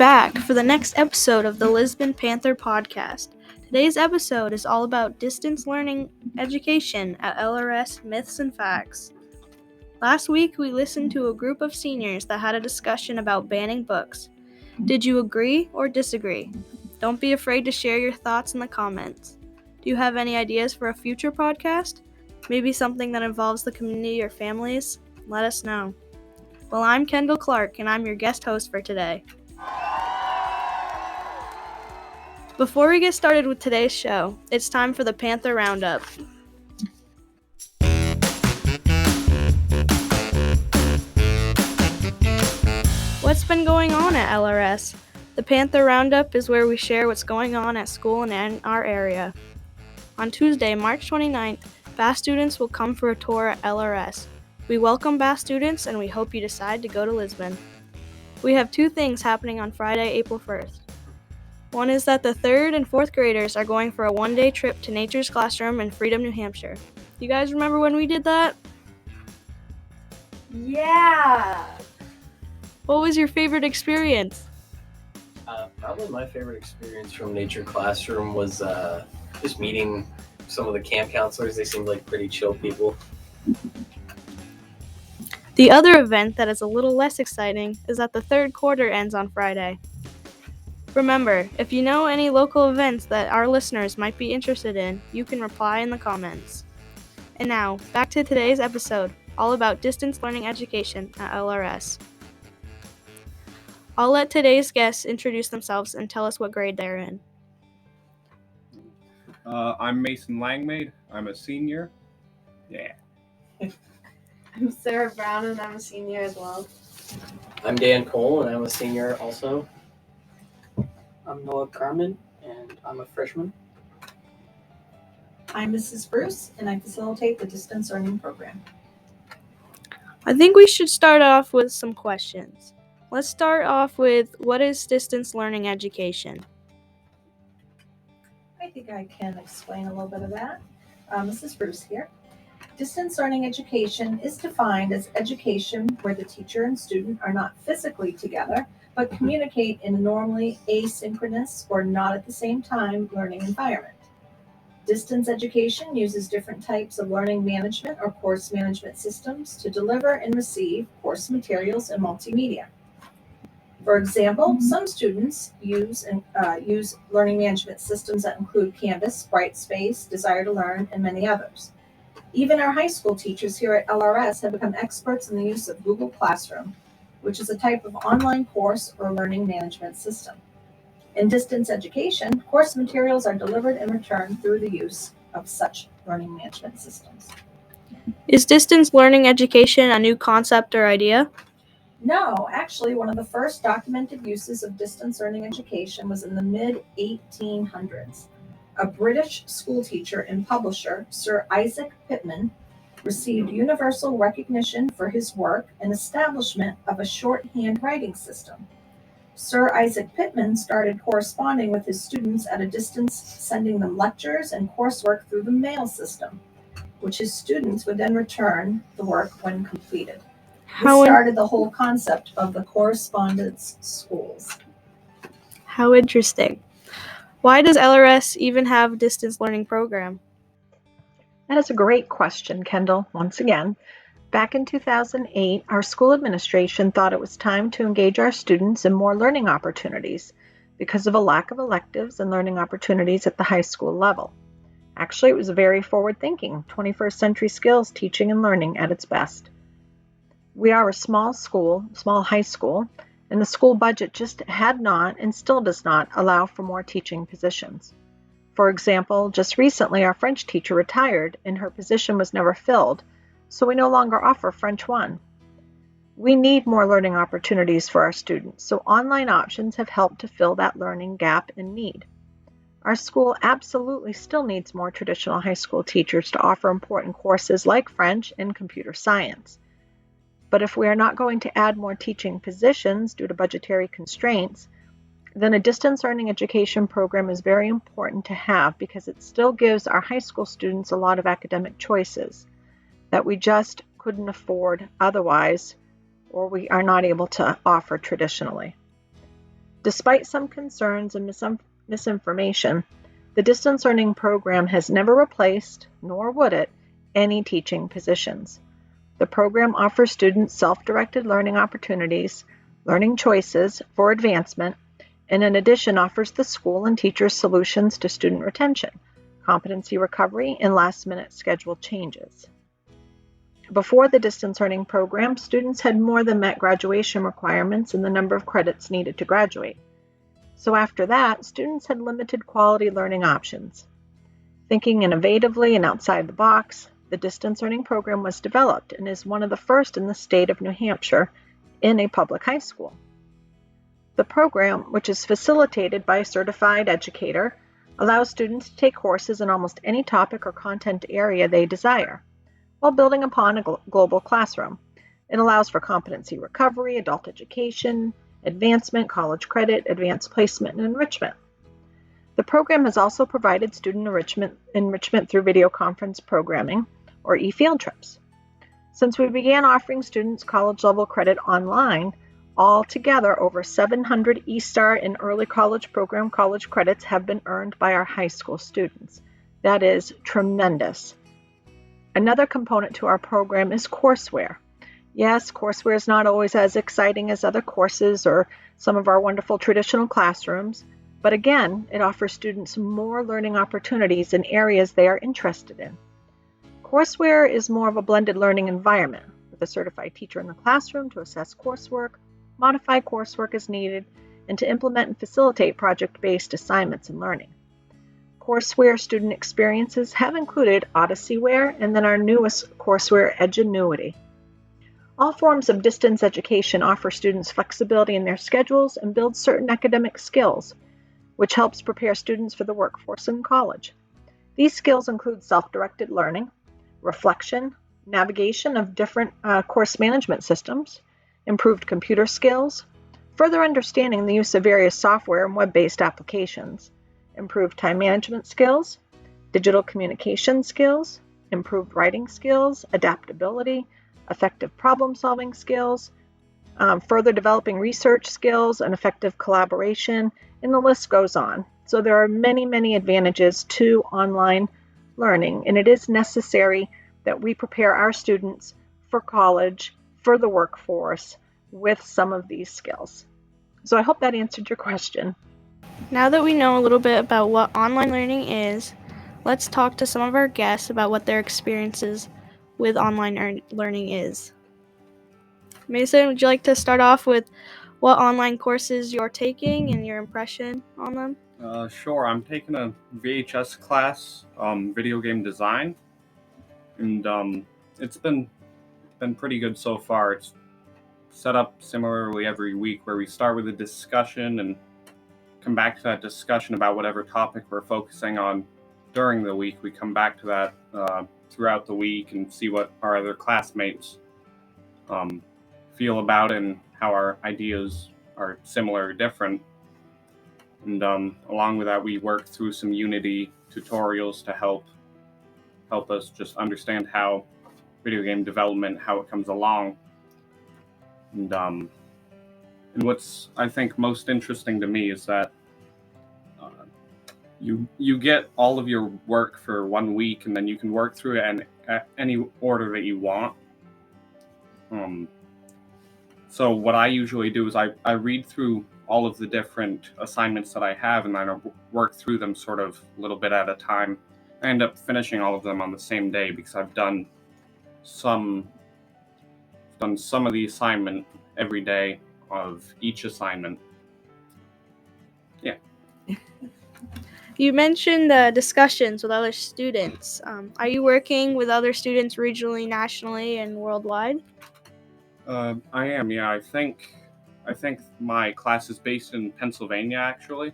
back for the next episode of the Lisbon Panther podcast. Today's episode is all about distance learning education at LRS Myths and Facts. Last week, we listened to a group of seniors that had a discussion about banning books. Did you agree or disagree? Don't be afraid to share your thoughts in the comments. Do you have any ideas for a future podcast? Maybe something that involves the community or families? Let us know. Well, I'm Kendall Clark, and I'm your guest host for today. Before we get started with today's show, it's time for the Panther Roundup. What's been going on at LRS? The Panther Roundup is where we share what's going on at school and in our area. On Tuesday, March 29th, Bass students will come for a tour at LRS. We welcome Bass students and we hope you decide to go to Lisbon. We have two things happening on Friday, April 1st. One is that the 3rd and 4th graders are going for a one-day trip to Nature's Classroom in Freedom, New Hampshire. You guys remember when we did that? Yeah! What was your favorite experience? Probably my favorite experience from Nature Classroom was just meeting some of the camp counselors. They seemed like pretty chill people. The other event that is a little less exciting is that the 3rd quarter ends on Friday. Remember, if you know any local events that our listeners might be interested in, you can reply in the comments. And now, back to today's episode, all about distance learning education at LRS. I'll let today's guests introduce themselves and tell us what grade they're in. I'm Mason Langmaid. I'm a senior. Yeah. I'm Sarah Brown and I'm a senior as well. I'm Dan Cole and I'm a senior also. I'm Noah Carmen, and I'm a freshman. I'm Mrs. Bruce, and I facilitate the distance learning program. I think we should start off with some questions. Let's start off with, what is distance learning education? I think I can explain a little bit of that. Mrs. Bruce here. Distance learning education is defined as education where the teacher and student are not physically together, but communicate in a normally asynchronous or not at the same time learning environment. Distance education uses different types of learning management or course management systems to deliver and receive course materials and multimedia. For example, some students use learning management systems that include Canvas, Brightspace, Desire to Learn, and many others. Even our high school teachers here at LRS have become experts in the use of Google Classroom, which is a type of online course or learning management system. In distance education, course materials are delivered and returned through the use of such learning management systems. Is distance learning education a new concept or idea? No, actually, one of the first documented uses of distance learning education was in the mid-1800s. A British schoolteacher and publisher, Sir Isaac Pitman, received universal recognition for his work and establishment of a shorthand writing system. Sir Isaac Pitman started corresponding with his students at a distance, sending them lectures and coursework through the mail system, which his students would then return the work when completed. This started the whole concept of the correspondence schools. How interesting. Why does LRS even have a distance learning program? That is a great question, Kendall. Once again, back in 2008, our school administration thought it was time to engage our students in more learning opportunities because of a lack of electives and learning opportunities at the high school level. Actually, it was very forward-thinking, 21st century skills teaching and learning at its best. We are a small high school, and the school budget just had not and still does not allow for more teaching positions. For example, just recently our French teacher retired and her position was never filled, so we no longer offer French 1. We need more learning opportunities for our students, so online options have helped to fill that learning gap and need. Our school absolutely still needs more traditional high school teachers to offer important courses like French and computer science. But if we are not going to add more teaching positions due to budgetary constraints, then a distance learning education program is very important to have because it still gives our high school students a lot of academic choices that we just couldn't afford otherwise, or we are not able to offer traditionally. Despite some concerns and misinformation, the distance learning program has never replaced, nor would it, any teaching positions. The program offers students self-directed learning opportunities, learning choices for advancement, and in addition offers the school and teachers solutions to student retention, competency recovery, and last-minute schedule changes. Before the distance learning program, students had more than met graduation requirements in the number of credits needed to graduate. So after that, students had limited quality learning options. Thinking innovatively and outside the box, the distance learning program was developed and is one of the first in the state of New Hampshire in a public high school. The program, which is facilitated by a certified educator, allows students to take courses in almost any topic or content area they desire, while building upon a global classroom. It allows for competency recovery, adult education, advancement, college credit, advanced placement, and enrichment. The program has also provided student enrichment through video conference programming, or e-field trips. Since we began offering students college-level credit online, altogether over 700 eStar and early college program college credits have been earned by our high school students. That is tremendous. Another component to our program is courseware. Yes, courseware is not always as exciting as other courses or some of our wonderful traditional classrooms, but again, it offers students more learning opportunities in areas they are interested in. Courseware is more of a blended learning environment, with a certified teacher in the classroom to assess coursework, modify coursework as needed, and to implement and facilitate project-based assignments and learning. Courseware student experiences have included Odysseyware and then our newest courseware, Edgenuity. All forms of distance education offer students flexibility in their schedules and build certain academic skills, which helps prepare students for the workforce in college. These skills include self-directed learning, reflection, navigation of different course management systems, improved computer skills, further understanding the use of various software and web-based applications, improved time management skills, digital communication skills, improved writing skills, adaptability, effective problem-solving skills, further developing research skills and effective collaboration, and the list goes on. So there are many, many advantages to online learning, and it is necessary that we prepare our students for college, for the workforce, with some of these skills. So I hope that answered your question. Now that we know a little bit about what online learning is, let's talk to some of our guests about what their experiences with online learning is. Mason, would you like to start off with what online courses you're taking and your impression on them? Sure. I'm taking a VHS class, video game design, and it's been pretty good so far. It's set up similarly every week, where we start with a discussion and come back to that discussion about whatever topic we're focusing on during the week. We come back to that throughout the week and see what our other classmates feel about it and how our ideas are similar or different. And along with that, we work through some Unity tutorials to help us just understand how video game development, how it comes along. And what's, I think, most interesting to me is that you get all of your work for 1 week, and then you can work through it in any order that you want. So what I usually do is I read through all of the different assignments that I have, and then I work through them sort of a little bit at a time. I end up finishing all of them on the same day because I've done some of the assignment every day of each assignment. Yeah. You mentioned discussions with other students. Are you working with other students regionally, nationally, and worldwide? I am, yeah. I think my class is based in Pennsylvania, actually,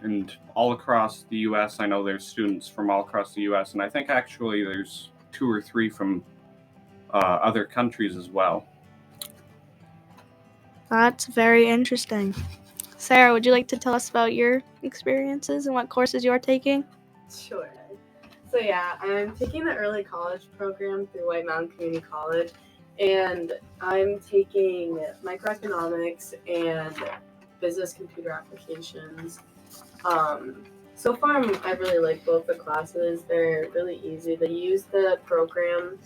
and all across the U.S. I know there's students from all across the U.S., and I think actually there's 2 or 3 from other countries as well. That's very interesting. Sarah, would you like to tell us about your experiences and what courses you're taking? Sure. So yeah, I'm taking the early college program through White Mountain Community College, and I'm taking microeconomics and business computer applications. So far, I really like both the classes. They're really easy. They use the program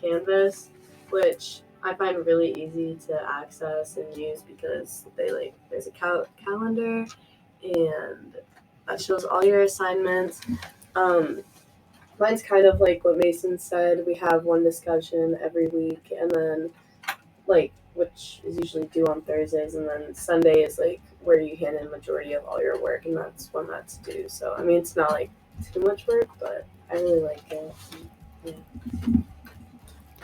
Canvas, which I find really easy to access and use because there's a calendar and that shows all your assignments. Mine's kind of like what Mason said. We have one discussion every week, and then which is usually due on Thursdays, and then Sunday is like where you hand in majority of all your work, and that's when that's due. So I mean, it's not like too much work, but I really like it. Yeah.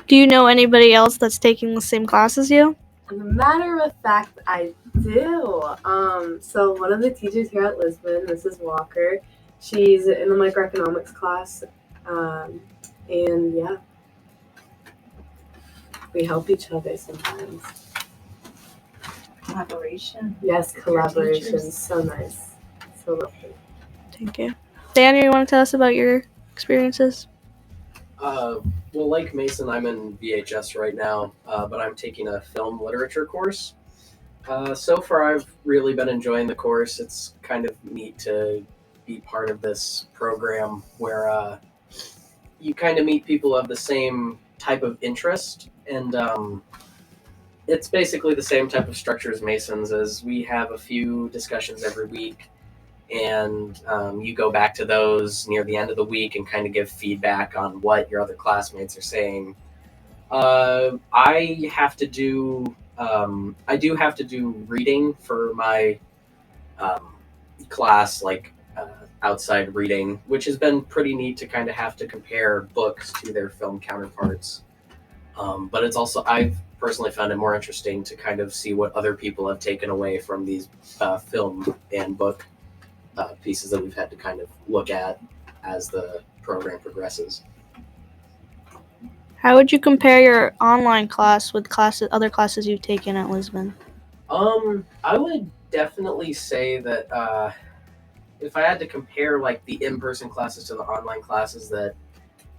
Do you know anybody else that's taking the same class as you? As a matter of fact, I do. So one of the teachers here at Lisbon, Mrs. Walker, she's in the microeconomics class, and yeah, we help each other sometimes. Collaboration. Yes, collaboration. teachers. So nice. So lovely. Thank you. Daniel, you want to tell us about your experiences? Well, like Mason, I'm in VHS right now, but I'm taking a film literature course. So far, I've really been enjoying the course. It's kind of neat to be part of this program where you kind of meet people of the same type of interest, and it's basically the same type of structure as Mason's. As we have a few discussions every week, and you go back to those near the end of the week and kind of give feedback on what your other classmates are saying. I do have to do reading for my class, outside reading, which has been pretty neat to kind of have to compare books to their film counterparts. But it's also, I've personally found it more interesting to kind of see what other people have taken away from these film and book pieces that we've had to kind of look at as the program progresses. How would you compare your online class with other classes you've taken at Lisbon? I would definitely say that if I had to compare like the in-person classes to the online classes, that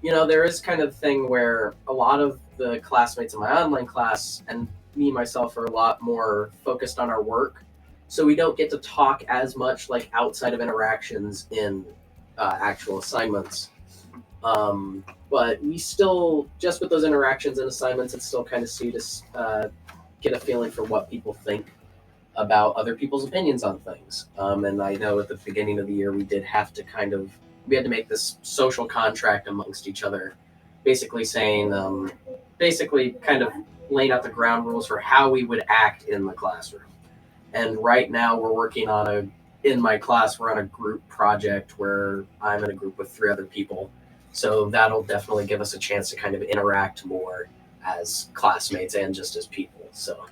there is kind of thing where a lot of the classmates in my online class and me myself are a lot more focused on our work, so we don't get to talk as much like outside of interactions in actual assignments. But we still, just with those interactions and assignments, it's still kind of see to get a feeling for what people think about other people's opinions on things. And I know at the beginning of the year we had to make this social contract amongst each other, basically saying, basically kind of laying out the ground rules for how we would act in the classroom. And right now in my class, we're on a group project where I'm in a group with 3 other people. So that'll definitely give us a chance to kind of interact more as classmates and just as people. So,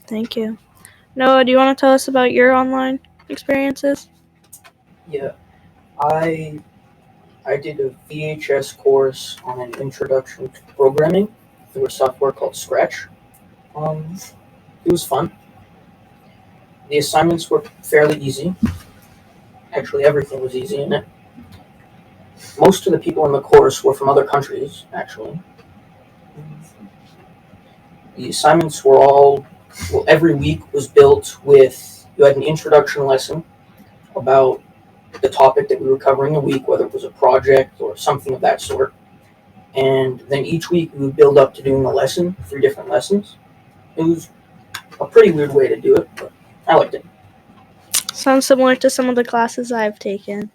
Thank you. Noah, do you want to tell us about your online experiences? Yeah, I did a VHS course on an introduction to programming through a software called Scratch. It was fun. The assignments were fairly easy. Actually, everything was easy in it. Most of the people in the course were from other countries, actually. The assignments were every week was built with, you had an introduction lesson about the topic that we were covering the week, whether it was a project or something of that sort. And then each week we would build up to doing a lesson, 3 different lessons. It was a pretty weird way to do it, but I liked it. Sounds similar to some of the classes I've taken.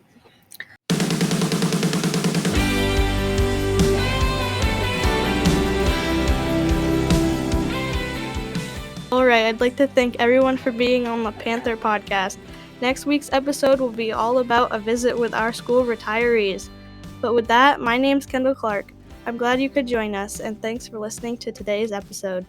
Alright, I'd like to thank everyone for being on the Panther podcast. Next week's episode will be all about a visit with our school retirees. But with that, my name's Kendall Clark. I'm glad you could join us, and thanks for listening to today's episode.